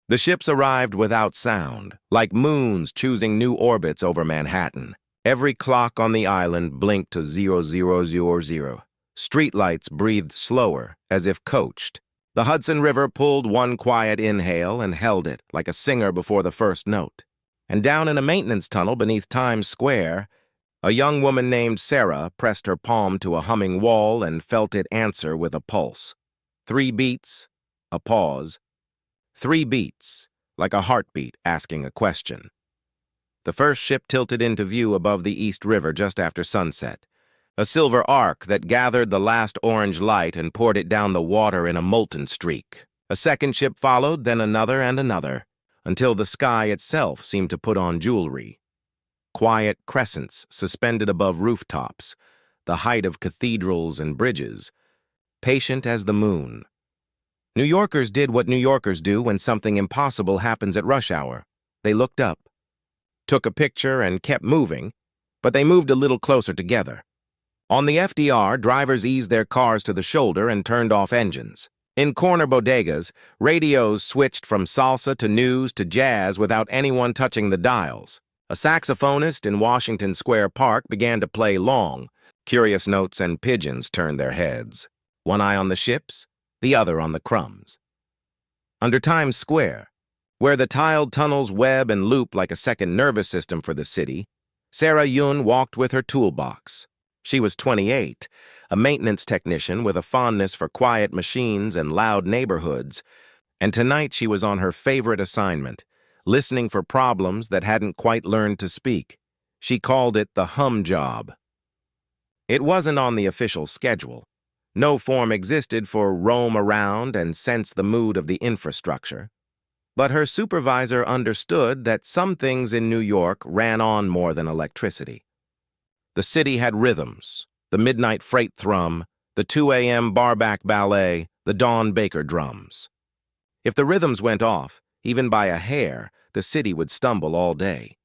The ships arrived without sound, like moons choosing new orbits over Manhattan. Every clock on the island blinked to 0000. Streetlights breathed slower, as if coached. The Hudson River pulled one quiet inhale and held it, like a singer before the first note. And down in a maintenance tunnel beneath Times Square, a young woman named Sarah pressed her palm to a humming wall and felt it answer with a pulse. 3 beats, a pause. 3 beats, like a heartbeat asking a question. The first ship tilted into view above the East River just after sunset, a silver arc that gathered the last orange light and poured it down the water in a molten streak. A second ship followed, then another and another, until the sky itself seemed to put on jewelry. Quiet crescents suspended above rooftops, the height of cathedrals and bridges, patient as the moon. New Yorkers did what New Yorkers do when something impossible happens at rush hour. They looked up, took a picture, and kept moving, but they moved a little closer together. On the FDR, drivers eased their cars to the shoulder and turned off engines. In corner bodegas, radios switched from salsa to news to jazz without anyone touching the dials. A saxophonist in Washington Square Park began to play long. Curious notes and pigeons turned their heads, one eye on the ships, the other on the crumbs. Under Times Square, where the tiled tunnels web and loop like a second nervous system for the city, Sarah Yun walked with her toolbox. She was 28, a maintenance technician with a fondness for quiet machines and loud neighborhoods, and tonight she was on her favorite assignment, listening for problems that hadn't quite learned to speak. She called it the hum job. It wasn't on the official schedule. No form existed for roam around and sense the mood of the infrastructure. But her supervisor understood that some things in New York ran on more than electricity. The city had rhythms, the midnight freight thrum, the 2 a.m. barback ballet, the dawn baker drums. If the rhythms went off, even by a hair, the city would stumble all day.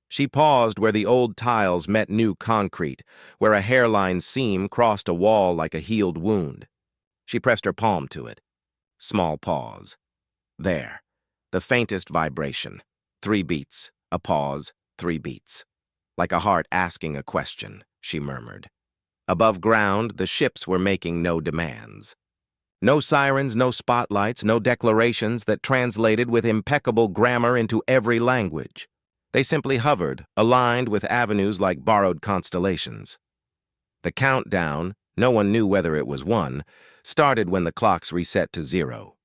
She paused where the old tiles met new concrete, where a hairline seam crossed a wall like a healed wound. She pressed her palm to it. Small pause. There. The faintest vibration. 3 beats. A pause. 3 beats. Like a heart asking a question, she murmured. Above ground, the ships were making no demands. No sirens, no spotlights, no declarations that translated with impeccable grammar into every language. They simply hovered, aligned with avenues like borrowed constellations. The countdown, no one knew whether it was 1, started when the clocks reset to 0.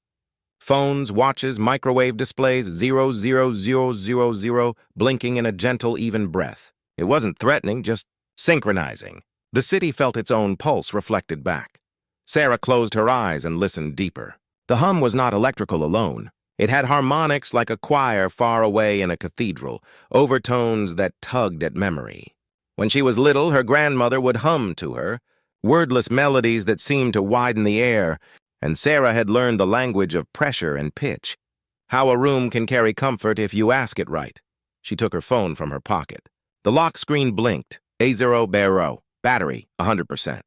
Phones, watches, microwave displays, 00000, blinking in a gentle, even breath. It wasn't threatening, just synchronizing. The city felt its own pulse reflected back. Sarah closed her eyes and listened deeper. The hum was not electrical alone. It had harmonics like a choir far away in a cathedral, overtones that tugged at memory. When she was little, her grandmother would hum to her, wordless melodies that seemed to widen the air, and Sarah had learned the language of pressure and pitch. How a room can carry comfort if you ask it right. She took her phone from her pocket. The lock screen blinked. A0 battery, 100%.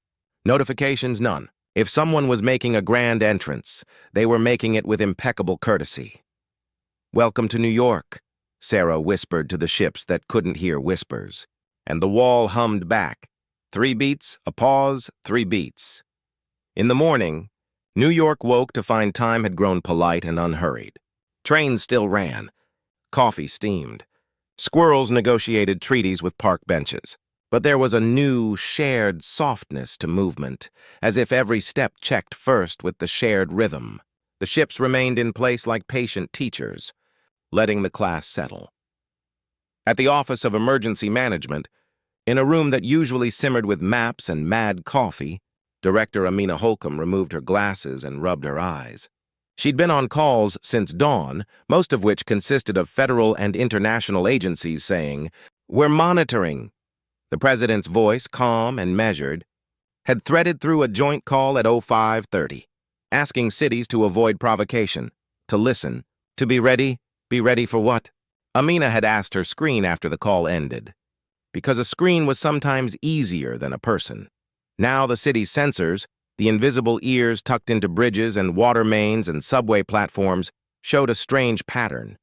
Notifications, none. If someone was making a grand entrance, they were making it with impeccable courtesy. "Welcome to New York," Sarah whispered to the ships that couldn't hear whispers. And the wall hummed back. 3 beats, a pause, 3 beats. In the morning, New York woke to find time had grown polite and unhurried. Trains still ran. Coffee steamed. Squirrels negotiated treaties with park benches. But there was a new, shared softness to movement, as if every step checked first with the shared rhythm. The ships remained in place like patient teachers, letting the class settle. At the Office of Emergency Management, in a room that usually simmered with maps and mad coffee, Director Amina Holcomb removed her glasses and rubbed her eyes. She'd been on calls since dawn, most of which consisted of federal and international agencies saying, "We're monitoring." The president's voice, calm and measured, had threaded through a joint call at 05:30, asking cities to avoid provocation, to listen, to be ready for what? Amina had asked her screen after the call ended, because a screen was sometimes easier than a person. Now the city's sensors, the invisible ears tucked into bridges and water mains and subway platforms, showed a strange pattern.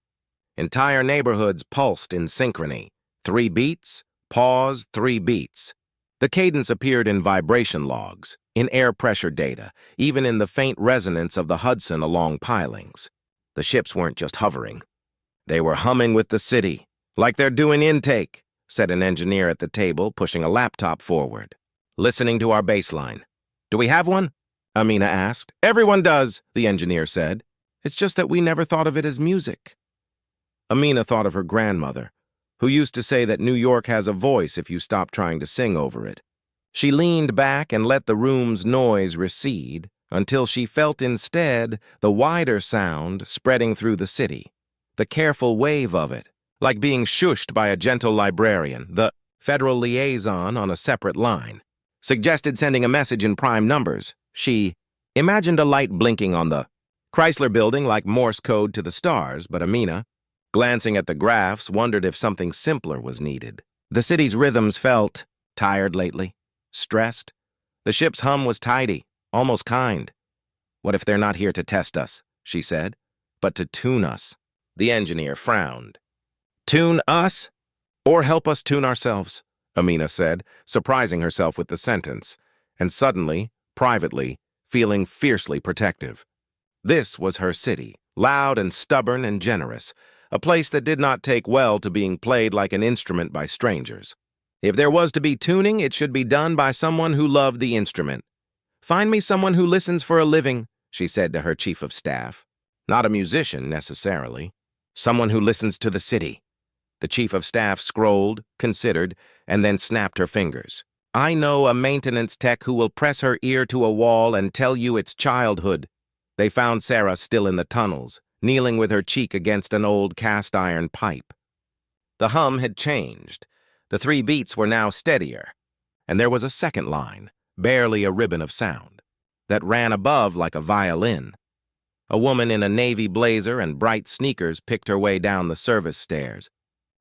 Entire neighborhoods pulsed in synchrony. 3 beats, pause, 3 beats. The cadence appeared in vibration logs, in air pressure data, even in the faint resonance of the Hudson along pilings. The ships weren't just hovering. They were humming with the city, like they're doing intake, said an engineer at the table, pushing a laptop forward. Listening to our baseline. Do we have one? Amina asked. Everyone does, the engineer said. It's just that we never thought of it as music. Amina thought of her grandmother, who used to say that New York has a voice if you stop trying to sing over it. She leaned back and let the room's noise recede until she felt instead the wider sound spreading through the city, the careful wave of it, like being shushed by a gentle librarian, the federal liaison on a separate line. Suggested sending a message in prime numbers. She imagined a light blinking on the Chrysler building like Morse code to the stars, but Amina, glancing at the graphs, wondered if something simpler was needed. The city's rhythms felt tired lately, stressed. The ship's hum was tidy, almost kind. What if they're not here to test us, she said, but to tune us? The engineer frowned. Tune us? Or help us tune ourselves, Amina said, surprising herself with the sentence, and suddenly, privately, feeling fiercely protective. This was her city, loud and stubborn and generous, a place that did not take well to being played like an instrument by strangers. If there was to be tuning, it should be done by someone who loved the instrument. Find me someone who listens for a living, she said to her chief of staff. Not a musician, necessarily. Someone who listens to the city. The chief of staff scrolled, considered, and then snapped her fingers. I know a maintenance tech who will press her ear to a wall and tell you it's childhood. They found Sarah still in the tunnels, kneeling with her cheek against an old cast-iron pipe. The hum had changed. The 3 beats were now steadier, and there was a second line, barely a ribbon of sound, that ran above like a violin. A woman in a navy blazer and bright sneakers picked her way down the service stairs,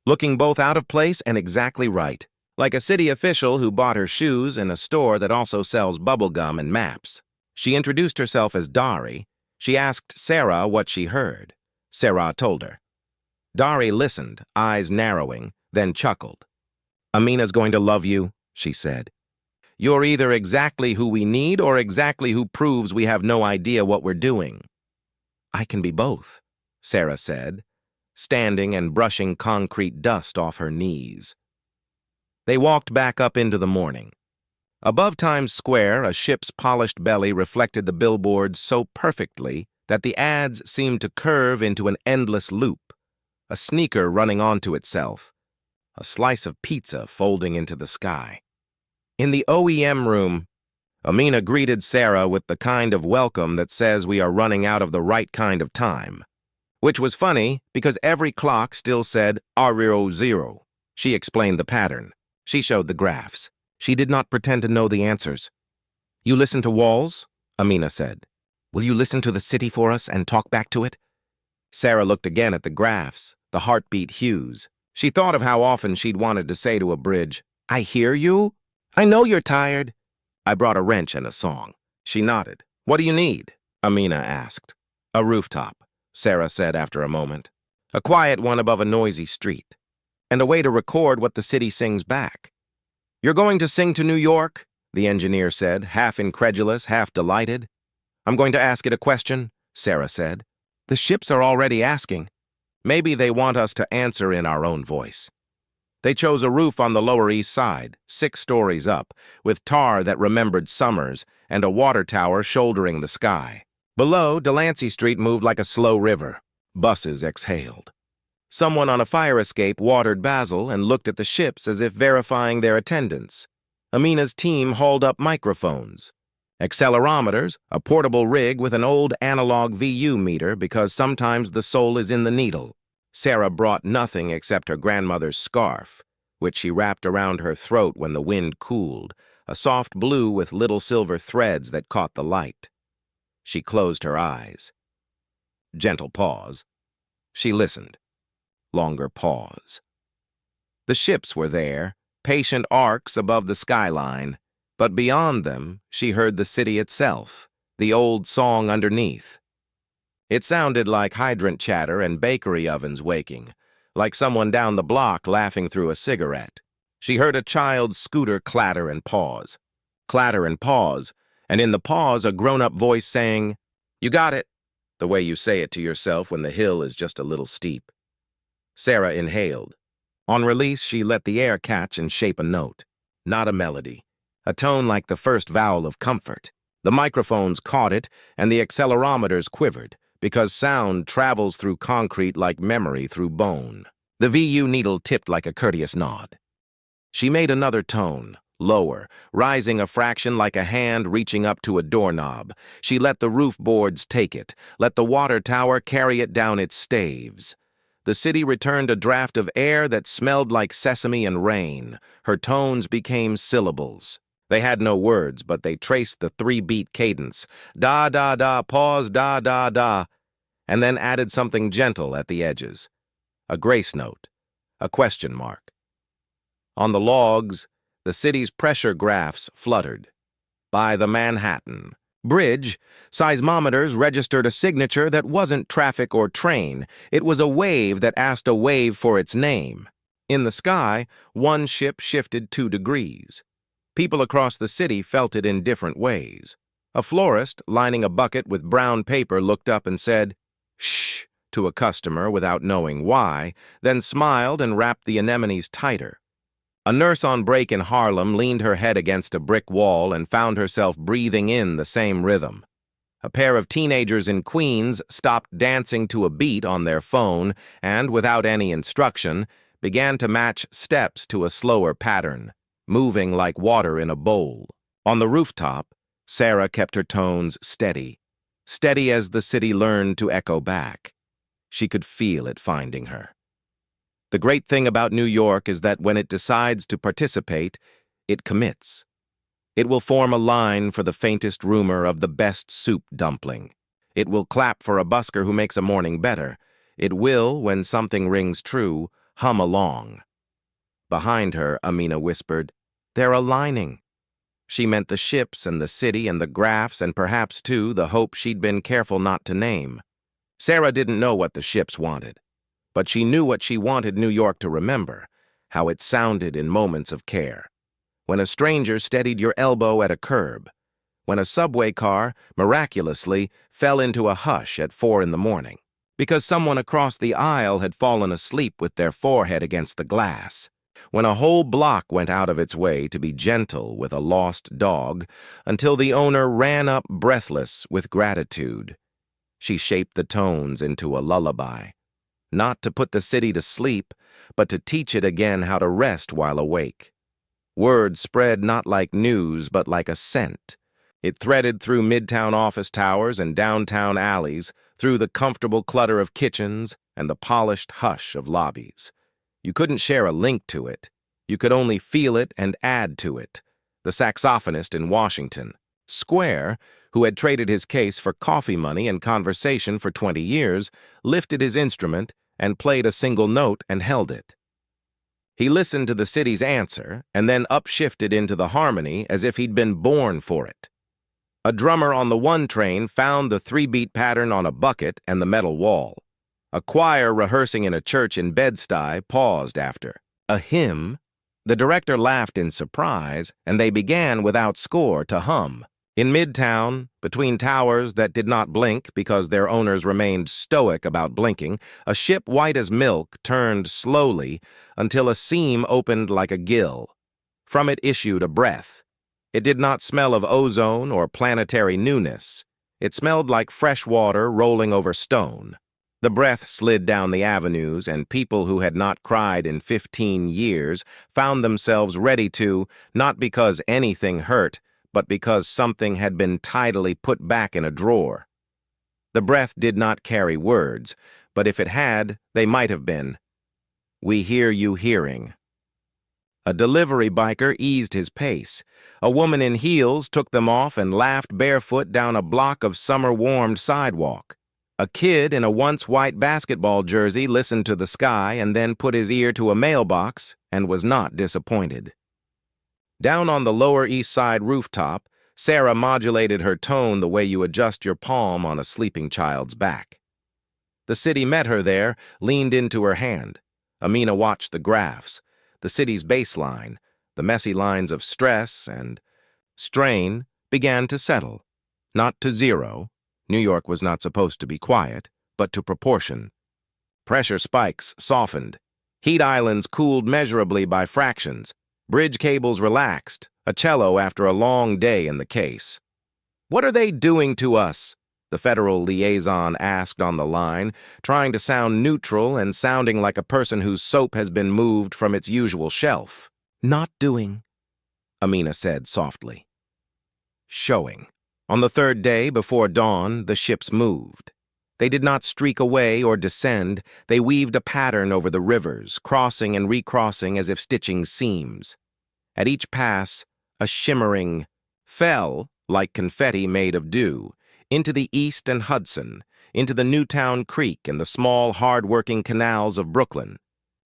looking both out of place and exactly right, like a city official who bought her shoes in a store that also sells bubblegum and maps. She introduced herself as Dari. She asked Sarah what she heard. Sarah told her. Dari listened, eyes narrowing, then chuckled. Amina's going to love you, she said. You're either exactly who we need or exactly who proves we have no idea what we're doing. I can be both, Sarah said, standing and brushing concrete dust off her knees. They walked back up into the morning. Above Times Square, a ship's polished belly reflected the billboards so perfectly that the ads seemed to curve into an endless loop, a sneaker running onto itself, a slice of pizza folding into the sky. In the OEM room, Amina greeted Sarah with the kind of welcome that says we are running out of the right kind of time, which was funny because every clock still said R00. She explained the pattern. She showed the graphs. She did not pretend to know the answers. You listen to walls? Amina said. Will you listen to the city for us and talk back to it? Sarah looked again at the graphs, the heartbeat hues. She thought of how often she'd wanted to say to a bridge, I hear you. I know you're tired. I brought a wrench and a song. She nodded. What do you need? Amina asked. A rooftop, Sarah said after a moment. A quiet one above a noisy street. And a way to record what the city sings back. You're going to sing to New York? The engineer said, half incredulous, half delighted. I'm going to ask it a question, Sarah said. The ships are already asking. Maybe they want us to answer in our own voice. They chose a roof on the Lower East Side, 6 stories up, with tar that remembered summers and a water tower shouldering the sky. Below, Delancey Street moved like a slow river. Buses exhaled. Someone on a fire escape watered basil and looked at the ships as if verifying their attendance. Amina's team hauled up microphones. Accelerometers, a portable rig with an old analog VU meter because sometimes the soul is in the needle. Sarah brought nothing except her grandmother's scarf, which she wrapped around her throat when the wind cooled, a soft blue with little silver threads that caught the light. She closed her eyes. Gentle pause. She listened. Longer pause. The ships were there, patient arcs above the skyline, but beyond them she heard the city itself, the old song underneath. It sounded like hydrant chatter and bakery ovens waking, like someone down the block laughing through a cigarette. She heard a child's scooter clatter and pause, and in the pause a grown-up voice saying, "You got it," the way you say it to yourself when the hill is just a little steep. Sarah inhaled. On release, she let the air catch and shape a note, not a melody, a tone like the first vowel of comfort. The microphones caught it, and the accelerometers quivered, because sound travels through concrete like memory through bone. The VU needle tipped like a courteous nod. She made another tone, lower, rising a fraction like a hand reaching up to a doorknob. She let the roof boards take it, let the water tower carry it down its staves. The city returned a draft of air that smelled like sesame and rain. Her tones became syllables. They had no words, but they traced the three-beat cadence. Da, da, da, pause, da, da, da, and then added something gentle at the edges. A grace note, a question mark. On the logs, the city's pressure graphs fluttered. By the Manhattan Bridge, seismometers registered a signature that wasn't traffic or train. It was a wave that asked a wave for its name. In the sky, one ship shifted 2 degrees. People across the city felt it in different ways. A florist, lining a bucket with brown paper, looked up and said, "Shh," to a customer without knowing why, then smiled and wrapped the anemones tighter. A nurse on break in Harlem leaned her head against a brick wall and found herself breathing in the same rhythm. A pair of teenagers in Queens stopped dancing to a beat on their phone and, without any instruction, began to match steps to a slower pattern, moving like water in a bowl. On the rooftop, Sarah kept her tones steady as the city learned to echo back. She could feel it finding her. The great thing about New York is that when it decides to participate, it commits. It will form a line for the faintest rumor of the best soup dumpling. It will clap for a busker who makes a morning better. It will, when something rings true, hum along. Behind her, Amina whispered, "They're aligning." She meant the ships and the city and the graphs and perhaps, too, the hope she'd been careful not to name. Sarah didn't know what the ships wanted, but she knew what she wanted New York to remember, how it sounded in moments of care. When a stranger steadied your elbow at a curb. When a subway car, miraculously, fell into a hush at 4 in the morning, because someone across the aisle had fallen asleep with their forehead against the glass. When a whole block went out of its way to be gentle with a lost dog, until the owner ran up breathless with gratitude. She shaped the tones into a lullaby. Not to put the city to sleep, but to teach it again how to rest while awake. Word spread not like news, but like a scent. It threaded through midtown office towers and downtown alleys, through the comfortable clutter of kitchens and the polished hush of lobbies. You couldn't share a link to it. You could only feel it and add to it. The saxophonist in Washington, Square, who had traded his case for coffee money and conversation for 20 years, lifted his instrument and played a single note and held it. He listened to the city's answer and then upshifted into the harmony as if he'd been born for it. A drummer on the one train found the 3-beat pattern on a bucket and the metal wall. A choir rehearsing in a church in Bed-Stuy paused after. A hymn? The director laughed in surprise, and they began without score to hum. In Midtown, between towers that did not blink because their owners remained stoic about blinking, a ship white as milk turned slowly until a seam opened like a gill. From it issued a breath. It did not smell of ozone or planetary newness. It smelled like fresh water rolling over stone. The breath slid down the avenues, and people who had not cried in 15 years found themselves ready to, not because anything hurt, but because something had been tidily put back in a drawer. The breath did not carry words, but if it had, they might have been. "We hear you hearing." A delivery biker eased his pace. A woman in heels took them off and laughed barefoot down a block of summer-warmed sidewalk. A kid in a once-white basketball jersey listened to the sky and then put his ear to a mailbox and was not disappointed. Down on the Lower East Side rooftop, Sarah modulated her tone the way you adjust your palm on a sleeping child's back. The city met her there, leaned into her hand. Amina watched the graphs, the city's baseline, the messy lines of stress and strain began to settle. Not to zero. New York was not supposed to be quiet, but to proportion. Pressure spikes softened. Heat islands cooled measurably by fractions. Bridge cables relaxed, a cello after a long day in the case. "What are they doing to us?" the federal liaison asked on the line, trying to sound neutral and sounding like a person whose soap has been moved from its usual shelf. "Not doing," Amina said softly. Showing. On the third day, before dawn, the ships moved. They did not streak away or descend. They weaved a pattern over the rivers, crossing and recrossing as if stitching seams. At each pass, a shimmering fell, like confetti made of dew, into the East and Hudson, into the Newtown Creek and the small, hard-working canals of Brooklyn.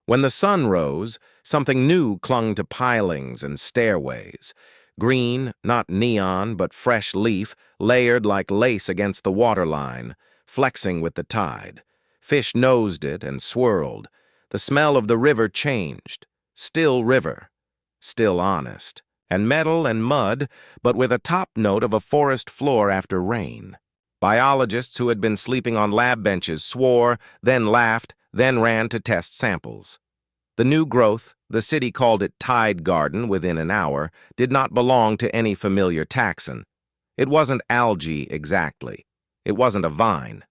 When the sun rose, something new clung to pilings and stairways. Green, not neon, but fresh leaf, layered like lace against the waterline, flexing with the tide. Fish nosed it and swirled. The smell of the river changed. Still river. Still honest. And metal and mud, but with a top note of a forest floor after rain. Biologists who had been sleeping on lab benches swore, then laughed, then ran to test samples. The new growth, the city called it Tide Garden within an hour, did not belong to any familiar taxon. It wasn't algae exactly. It wasn't a vine.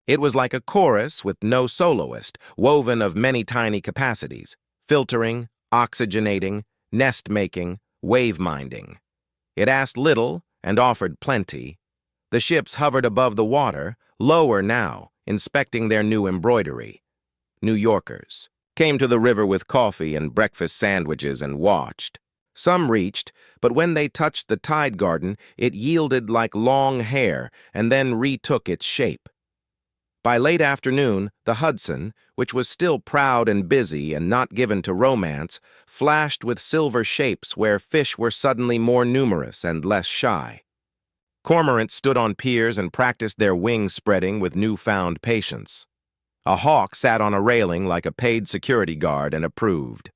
It was like a chorus with no soloist, woven of many tiny capacities, filtering, oxygenating, nest-making, wave-minding. It asked little and offered plenty. The ships hovered above the water, lower now, inspecting their new embroidery. New Yorkers came to the river with coffee and breakfast sandwiches and watched. Some reached, but when they touched the Tide Garden, it yielded like long hair and then retook its shape. By late afternoon, the Hudson, which was still proud and busy and not given to romance, flashed with silver shapes where fish were suddenly more numerous and less shy. Cormorants stood on piers and practiced their wing spreading with newfound patience. A hawk sat on a railing like a paid security guard and approved.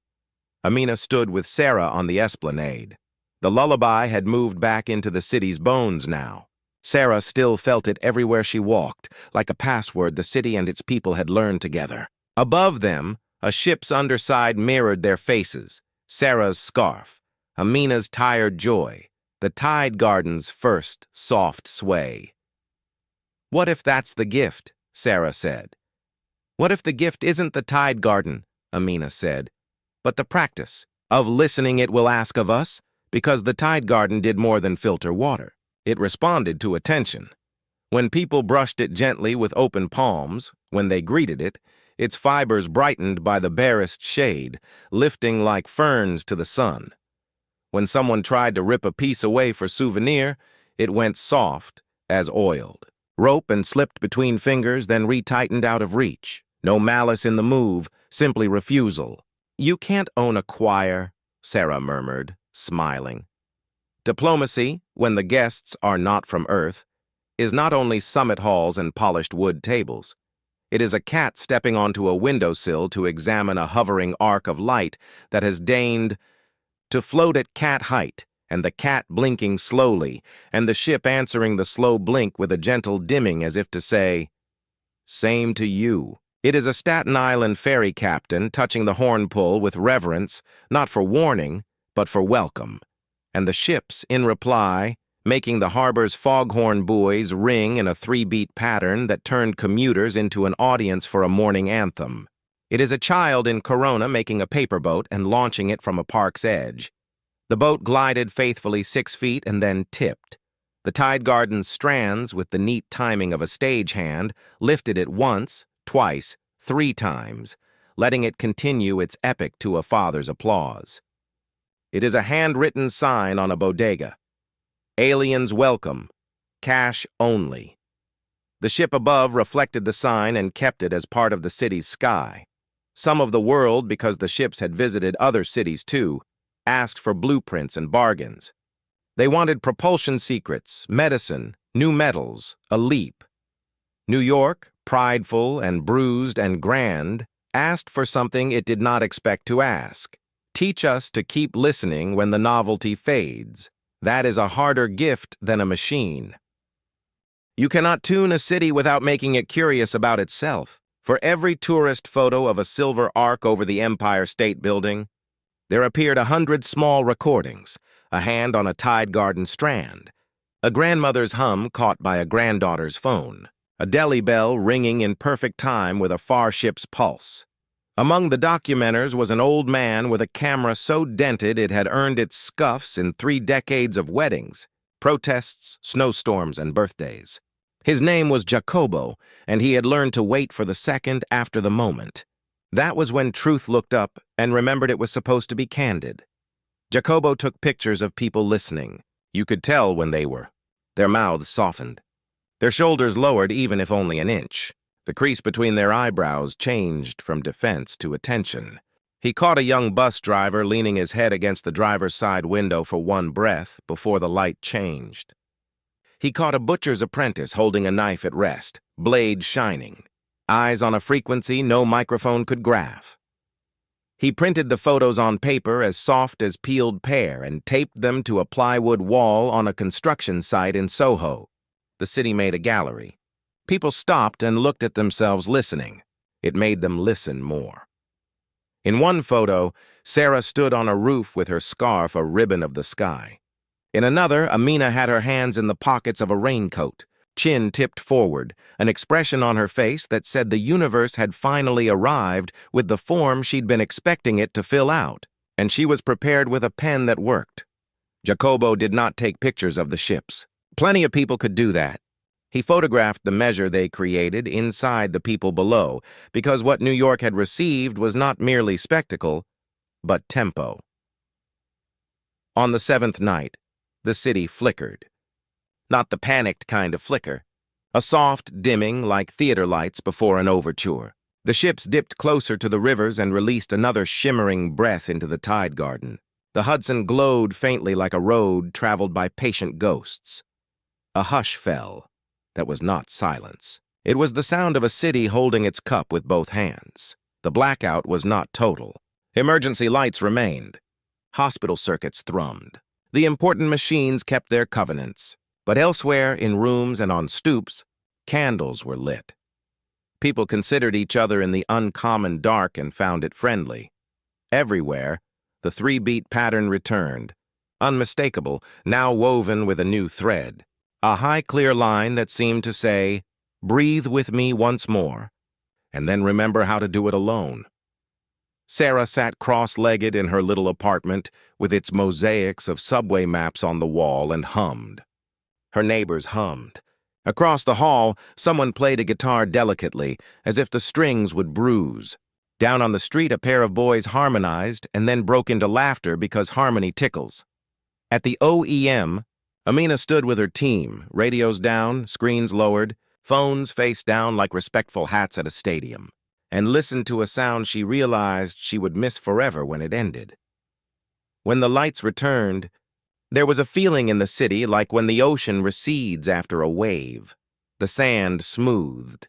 Amina stood with Sarah on the esplanade. The lullaby had moved back into the city's bones now. Sarah still felt it everywhere she walked, like a password the city and its people had learned together. Above them, a ship's underside mirrored their faces. Sarah's scarf, Amina's tired joy, the Tide Garden's first soft sway. "What if that's the gift?" Sarah said. "What if the gift isn't the Tide Garden?" Amina said. "But the practice of listening it will ask of us, because the Tide Garden did more than filter water. It responded to attention. When people brushed it gently with open palms, when they greeted it, its fibers brightened by the barest shade, lifting like ferns to the sun. When someone tried to rip a piece away for souvenir, it went soft as oiled. Rope and slipped between fingers, then retightened out of reach. No malice in the move, simply refusal. "You can't own a choir," Sarah murmured, smiling. Diplomacy, when the guests are not from Earth, is not only summit halls and polished wood tables. It is a cat stepping onto a windowsill to examine a hovering arc of light that has deigned to float at cat height, and the cat blinking slowly, and the ship answering the slow blink with a gentle dimming as if to say, "Same to you." It is a Staten Island ferry captain touching the horn pull with reverence, not for warning, but for welcome. And the ships, in reply, making the harbor's foghorn buoys ring in a three-beat pattern that turned commuters into an audience for a morning anthem. It is a child in Corona making a paper boat and launching it from a park's edge. The boat glided faithfully 6 feet and then tipped. The Tide Garden's strands, with the neat timing of a stagehand, lifted it once, twice, 3 times, letting it continue its epic to a father's applause. It is a handwritten sign on a bodega. "Aliens welcome. Cash only." The ship above reflected the sign and kept it as part of the city's sky. Some of the world, because the ships had visited other cities too, asked for blueprints and bargains. They wanted propulsion secrets, medicine, new metals, a leap. New York, prideful and bruised and grand, asked for something it did not expect to ask. Teach us to keep listening when the novelty fades. That is a harder gift than a machine. You cannot tune a city without making it curious about itself. For every tourist photo of a silver arc over the Empire State Building, there appeared 100 small recordings, a hand on a Tide Garden strand, a grandmother's hum caught by a granddaughter's phone, a deli bell ringing in perfect time with a far ship's pulse. Among the documenters was an old man with a camera so dented it had earned its scuffs in 3 decades of weddings, protests, snowstorms, and birthdays. His name was Jacobo, and he had learned to wait for the second after the moment. That was when truth looked up and remembered it was supposed to be candid. Jacobo took pictures of people listening. You could tell when they were. Their mouths softened. Their shoulders lowered even if only an inch. The crease between their eyebrows changed from defense to attention. He caught a young bus driver leaning his head against the driver's side window for one breath before the light changed. He caught a butcher's apprentice holding a knife at rest, blade shining, eyes on a frequency no microphone could graph. He printed the photos on paper as soft as peeled pear and taped them to a plywood wall on a construction site in Soho. The city made a gallery. People stopped and looked at themselves listening. It made them listen more. In one photo, Sarah stood on a roof with her scarf a ribbon of the sky. In another, Amina had her hands in the pockets of a raincoat, chin tipped forward, an expression on her face that said the universe had finally arrived with the form she'd been expecting it to fill out, and she was prepared with a pen that worked. Jacobo did not take pictures of the ships. Plenty of people could do that. He photographed the measure they created inside the people below, because what New York had received was not merely spectacle, but tempo. On the 7th night, the city flickered. Not the panicked kind of flicker. A soft dimming like theater lights before an overture. The ships dipped closer to the rivers and released another shimmering breath into the Tide Garden. The Hudson glowed faintly like a road traveled by patient ghosts. A hush fell. That was not silence. It was the sound of a city holding its cup with both hands. The blackout was not total. Emergency lights remained. Hospital circuits thrummed. The important machines kept their covenants. But elsewhere, in rooms and on stoops, candles were lit. People considered each other in the uncommon dark and found it friendly. Everywhere, the 3-beat pattern returned, unmistakable, now woven with a new thread. A high, clear line that seemed to say, "Breathe with me once more, and then remember how to do it alone." Sarah sat cross-legged in her little apartment with its mosaics of subway maps on the wall and hummed. Her neighbors hummed. Across the hall, someone played a guitar delicately, as if the strings would bruise. Down on the street, a pair of boys harmonized and then broke into laughter because harmony tickles. At the OEM, Amina stood with her team, radios down, screens lowered, phones face down like respectful hats at a stadium, and listened to a sound she realized she would miss forever when it ended. When the lights returned, there was a feeling in the city like when the ocean recedes after a wave. The sand smoothed.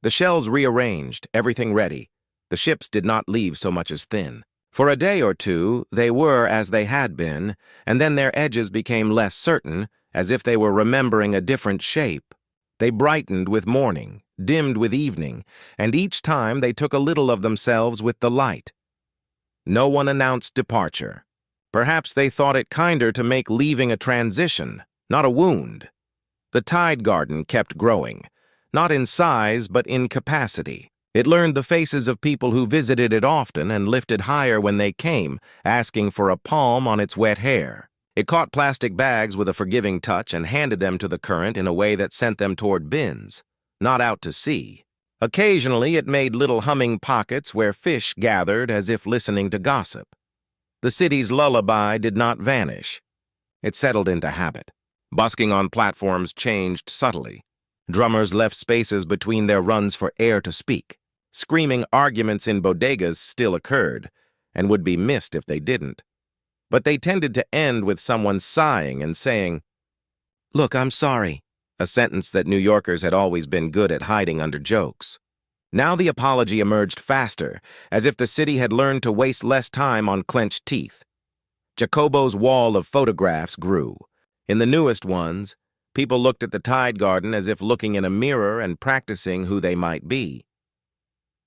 The shells rearranged, everything ready. The ships did not leave so much as thin. For a day or two, they were as they had been, and then their edges became less certain, as if they were remembering a different shape. They brightened with morning, dimmed with evening, and each time they took a little of themselves with the light. No one announced departure. Perhaps they thought it kinder to make leaving a transition, not a wound. The Tide Garden kept growing, not in size but in capacity. It learned the faces of people who visited it often and lifted higher when they came, asking for a palm on its wet hair. It caught plastic bags with a forgiving touch and handed them to the current in a way that sent them toward bins, not out to sea. Occasionally, it made little humming pockets where fish gathered as if listening to gossip. The city's lullaby did not vanish. It settled into habit. Busking on platforms changed subtly. Drummers left spaces between their runs for air to speak. Screaming arguments in bodegas still occurred, and would be missed if they didn't. But they tended to end with someone sighing and saying, "Look, I'm sorry," a sentence that New Yorkers had always been good at hiding under jokes. Now the apology emerged faster, as if the city had learned to waste less time on clenched teeth. Jacobo's wall of photographs grew. In the newest ones, people looked at the Tide Garden as if looking in a mirror and practicing who they might be.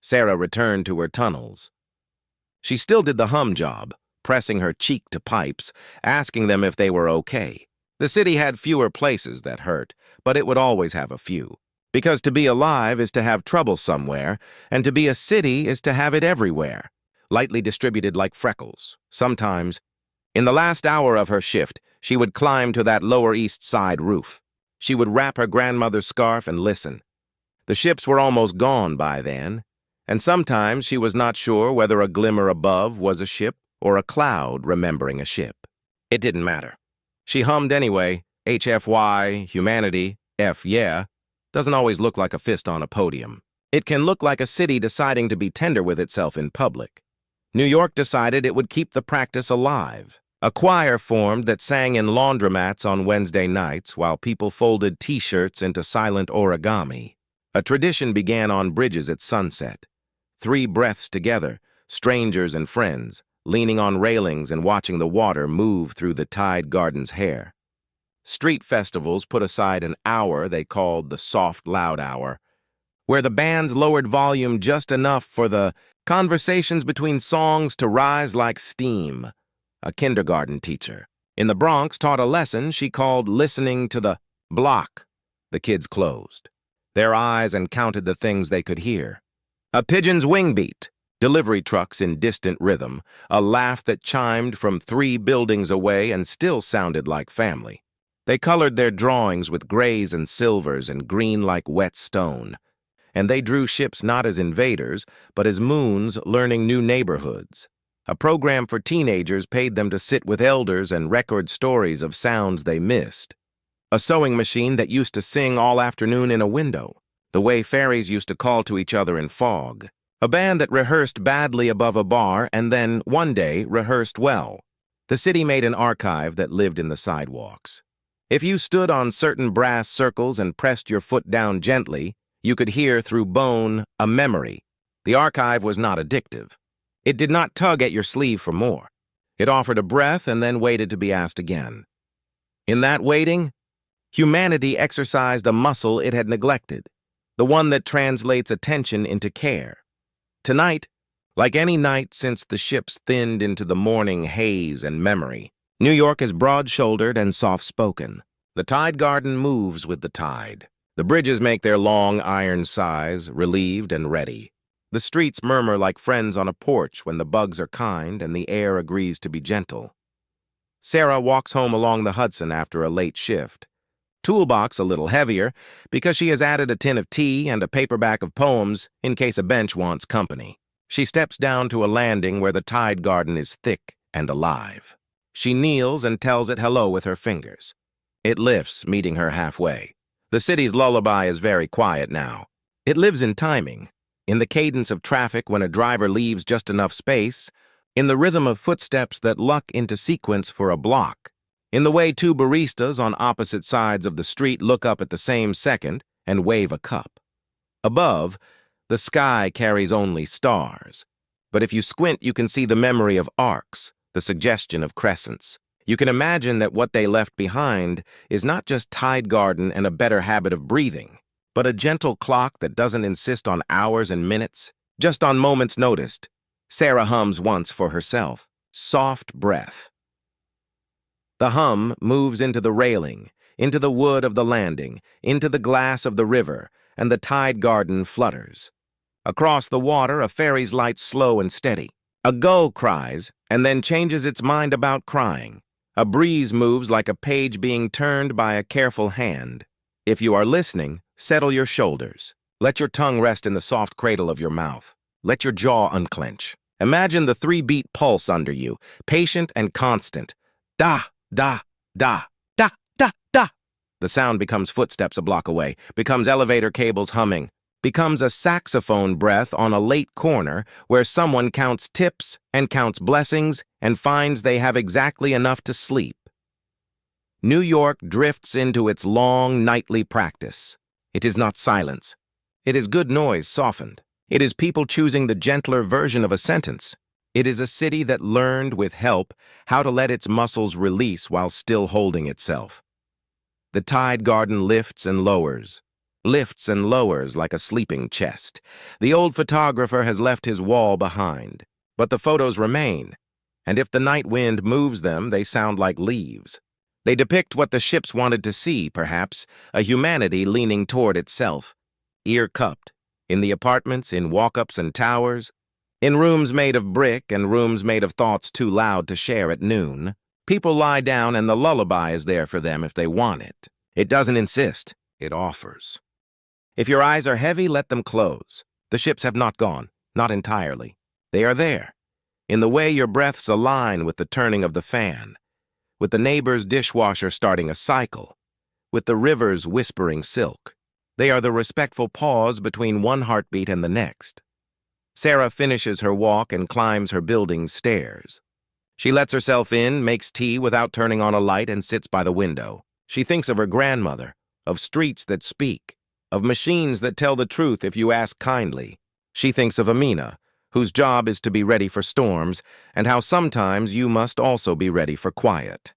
Sarah returned to her tunnels. She still did the hum job, pressing her cheek to pipes, asking them if they were okay. The city had fewer places that hurt, but it would always have a few. Because to be alive is to have trouble somewhere, and to be a city is to have it everywhere, lightly distributed like freckles. Sometimes, in the last hour of her shift, she would climb to that Lower East Side roof. She would wrap her grandmother's scarf and listen. The ships were almost gone by then, and sometimes she was not sure whether a glimmer above was a ship or a cloud remembering a ship. It didn't matter. She hummed anyway. HFY, humanity, F yeah, doesn't always look like a fist on a podium. It can look like a city deciding to be tender with itself in public. New York decided it would keep the practice alive. A choir formed that sang in laundromats on Wednesday nights while people folded T-shirts into silent origami. A tradition began on bridges at sunset. 3 breaths together, strangers and friends, leaning on railings and watching the water move through the Tide Garden's hair. Street festivals put aside an hour they called the soft, loud hour, where the bands lowered volume just enough for the conversations between songs to rise like steam. A kindergarten teacher in the Bronx taught a lesson she called listening to the block. The kids closed their eyes and counted the things they could hear. A pigeon's wing beat, delivery trucks in distant rhythm, a laugh that chimed from 3 buildings away and still sounded like family. They colored their drawings with grays and silvers and green like wet stone, and they drew ships not as invaders, but as moons learning new neighborhoods. A program for teenagers paid them to sit with elders and record stories of sounds they missed. A sewing machine that used to sing all afternoon in a window, the way fairies used to call to each other in fog. A band that rehearsed badly above a bar and then, one day, rehearsed well. The city made an archive that lived in the sidewalks. If you stood on certain brass circles and pressed your foot down gently, you could hear through bone a memory. The archive was not addictive. It did not tug at your sleeve for more. It offered a breath and then waited to be asked again. In that waiting, humanity exercised a muscle it had neglected, the one that translates attention into care. Tonight, like any night since the ships thinned into the morning haze and memory, New York is broad-shouldered and soft-spoken. The Tide Garden moves with the tide. The bridges make their long iron sighs, relieved and ready. The streets murmur like friends on a porch when the bugs are kind and the air agrees to be gentle. Sarah walks home along the Hudson after a late shift. Toolbox a little heavier because she has added a tin of tea and a paperback of poems in case a bench wants company. She steps down to a landing where the Tide Garden is thick and alive. She kneels and tells it hello with her fingers. It lifts, meeting her halfway. The city's lullaby is very quiet now. It lives in timing, in the cadence of traffic when a driver leaves just enough space, in the rhythm of footsteps that luck into sequence for a block, in the way 2 baristas on opposite sides of the street look up at the same second and wave a cup. Above, the sky carries only stars, but if you squint you can see the memory of arcs, the suggestion of crescents. You can imagine that what they left behind is not just Tide Garden and a better habit of breathing, but a gentle clock that doesn't insist on hours and minutes, just on moments noticed. Sarah hums once for herself. Soft breath. The hum moves into the railing, into the wood of the landing, into the glass of the river, and the Tide Garden flutters. Across the water, a ferry's light slow and steady. A gull cries, and then changes its mind about crying. A breeze moves like a page being turned by a careful hand. If you are listening, settle your shoulders. Let your tongue rest in the soft cradle of your mouth. Let your jaw unclench. Imagine the 3-beat pulse under you, patient and constant. Da, da, da, da, da, da. The sound becomes footsteps a block away, becomes elevator cables humming, becomes a saxophone breath on a late corner where someone counts tips and counts blessings and finds they have exactly enough to sleep. New York drifts into its long nightly practice. It is not silence. It is good noise softened. It is people choosing the gentler version of a sentence. It is a city that learned, with help, how to let its muscles release while still holding itself. The Tide Garden lifts and lowers like a sleeping chest. The old photographer has left his wall behind, but the photos remain, and if the night wind moves them, they sound like leaves. They depict what the ships wanted to see, perhaps, a humanity leaning toward itself, ear-cupped, in the apartments, in walk-ups and towers, in rooms made of brick and rooms made of thoughts too loud to share at noon. People lie down and the lullaby is there for them if they want it. It doesn't insist, it offers. If your eyes are heavy, let them close. The ships have not gone, not entirely. They are there, in the way your breaths align with the turning of the fan, with the neighbor's dishwasher starting a cycle, with the river's whispering silk. They are the respectful pause between one heartbeat and the next. Sarah finishes her walk and climbs her building's stairs. She lets herself in, makes tea without turning on a light, and sits by the window. She thinks of her grandmother, of streets that speak, of machines that tell the truth if you ask kindly. She thinks of Amina, whose job is to be ready for storms, and how sometimes you must also be ready for quiet.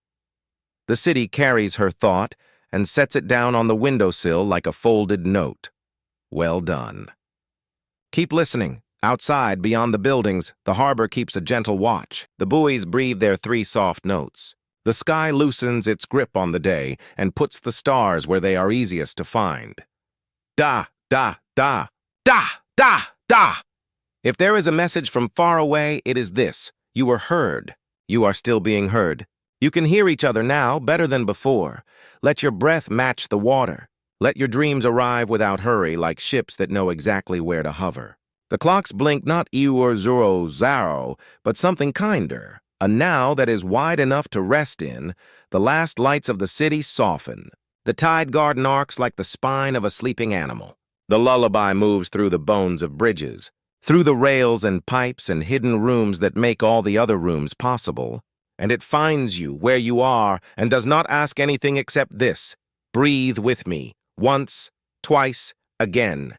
The city carries her thought and sets it down on the windowsill like a folded note. Well done. Keep listening. Outside, beyond the buildings, the harbor keeps a gentle watch. The buoys breathe their 3 soft notes. The sky loosens its grip on the day and puts the stars where they are easiest to find. Da, da, da, da, da, da. If there is a message from far away, it is this. You were heard. You are still being heard. You can hear each other now better than before. Let your breath match the water. Let your dreams arrive without hurry, like ships that know exactly where to hover. The clocks blink not eur zero zero, but something kinder. A now that is wide enough to rest in. The last lights of the city soften. The Tide Garden arcs like the spine of a sleeping animal. The lullaby moves through the bones of bridges, through the rails and pipes and hidden rooms that make all the other rooms possible. And it finds you where you are and does not ask anything except this. Breathe with me. Once, twice, again.